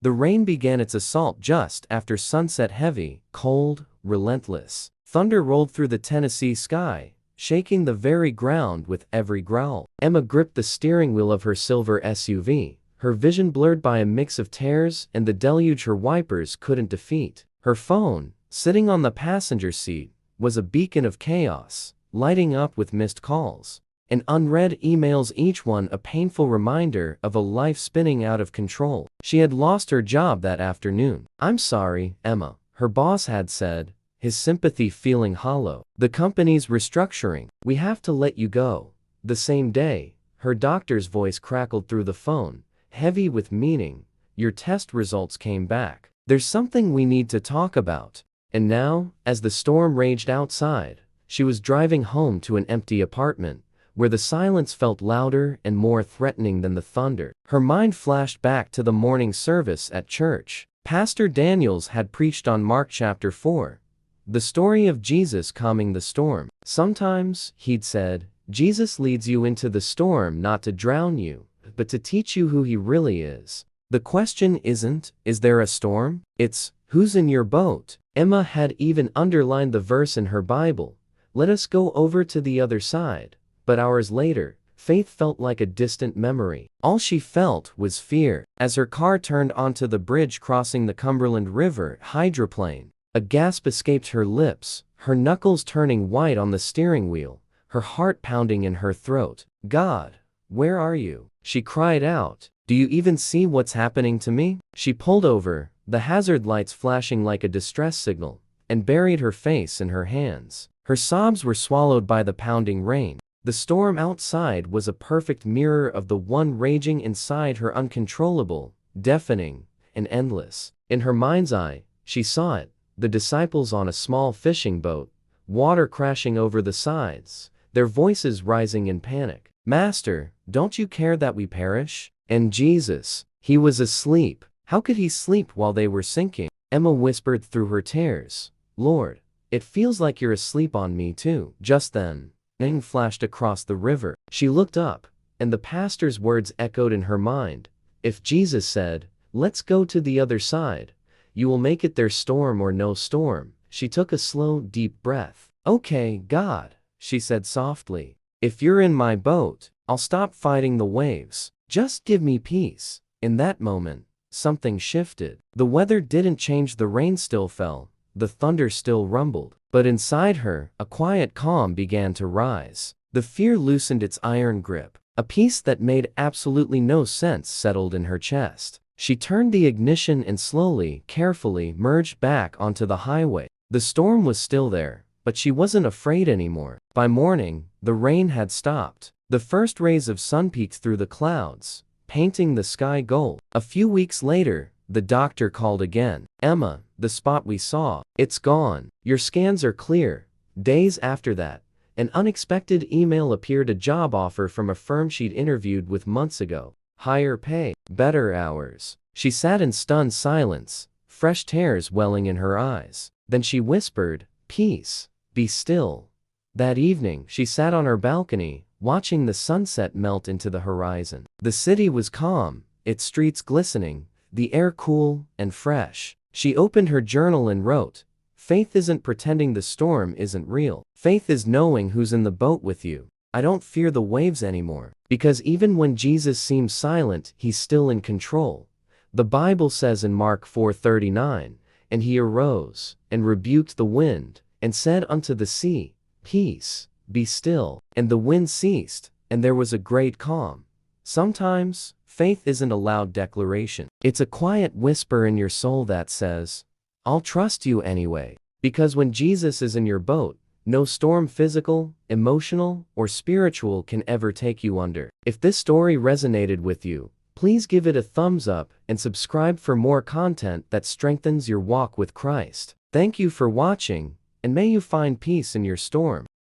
The rain began its assault just after sunset, heavy, cold, relentless. Thunder rolled through the Tennessee sky, shaking the very ground with every growl. Emma gripped the steering wheel of her silver SUV, her vision blurred by a mix of tears and the deluge her wipers couldn't defeat. Her phone, sitting on the passenger seat, was a beacon of chaos, lighting up with missed calls and unread emails, each one a painful reminder of a life spinning out of control. She had lost her job that afternoon. "I'm sorry, Emma," her boss had said, his sympathy feeling hollow. "The company's restructuring. We have to let you go." The same day, her doctor's voice crackled through the phone, heavy with meaning. "Your test results came back. There's something we need to talk about." And now, as the storm raged outside, she was driving home to an empty apartment, where the silence felt louder and more threatening than the thunder. Her mind flashed back to the morning service at church. Pastor Daniels had preached on Mark chapter 4, the story of Jesus calming the storm. "Sometimes," he'd said, "Jesus leads you into the storm not to drown you, but to teach you who he really is. The question isn't, is there a storm? It's, who's in your boat?" Emma had even underlined the verse in her Bible, "Let us go over to the other side." But hours later, faith felt like a distant memory. All she felt was fear. As her car turned onto the bridge crossing the Cumberland River hydroplane, a gasp escaped her lips, her knuckles turning white on the steering wheel, her heart pounding in her throat. "God, where are you?" she cried out. "Do you even see what's happening to me?" She pulled over, the hazard lights flashing like a distress signal, and buried her face in her hands. Her sobs were swallowed by the pounding rain. The storm outside was a perfect mirror of the one raging inside her, uncontrollable, deafening, and endless. In her mind's eye, she saw it, the disciples on a small fishing boat, water crashing over the sides, their voices rising in panic. "Master, don't you care that we perish?" And Jesus, he was asleep. How could he sleep while they were sinking? Emma whispered through her tears, "Lord, it feels like you're asleep on me too." Just then, lightning flashed across the river. She looked up, and the pastor's words echoed in her mind. If Jesus said, "Let's go to the other side, you will make it there, storm or no storm." She took a slow, deep breath. "Okay, God," she said softly. "If you're in my boat, I'll stop fighting the waves. Just give me peace." In that moment, something shifted. The weather didn't change, the rain still fell, the thunder still rumbled. But inside her, a quiet calm began to rise. The fear loosened its iron grip. A peace that made absolutely no sense settled in her chest. She turned the ignition and slowly, carefully merged back onto the highway. The storm was still there, but she wasn't afraid anymore. By morning, the rain had stopped. The first rays of sun peeked through the clouds, painting the sky gold. A few weeks later, the doctor called again. "Emma, the spot we saw, it's gone. Your scans are clear." Days after that, an unexpected email appeared, a job offer from a firm she'd interviewed with months ago. Higher pay, better hours. She sat in stunned silence, fresh tears welling in her eyes. Then she whispered, "Peace, be still." That evening, she sat on her balcony, watching the sunset melt into the horizon. The city was calm, its streets glistening, the air cool and fresh. She opened her journal and wrote, "Faith isn't pretending the storm isn't real. Faith is knowing who's in the boat with you. I don't fear the waves anymore, because even when Jesus seems silent, he's still in control." The Bible says in Mark 4:39, "And he arose, and rebuked the wind, and said unto the sea, Peace, be still. And the wind ceased, and there was a great calm." Sometimes, faith isn't a loud declaration. It's a quiet whisper in your soul that says, "I'll trust you anyway." Because when Jesus is in your boat, no storm, physical, emotional, or spiritual, can ever take you under. If this story resonated with you, please give it a thumbs up and subscribe for more content that strengthens your walk with Christ. Thank you for watching, and may you find peace in your storm.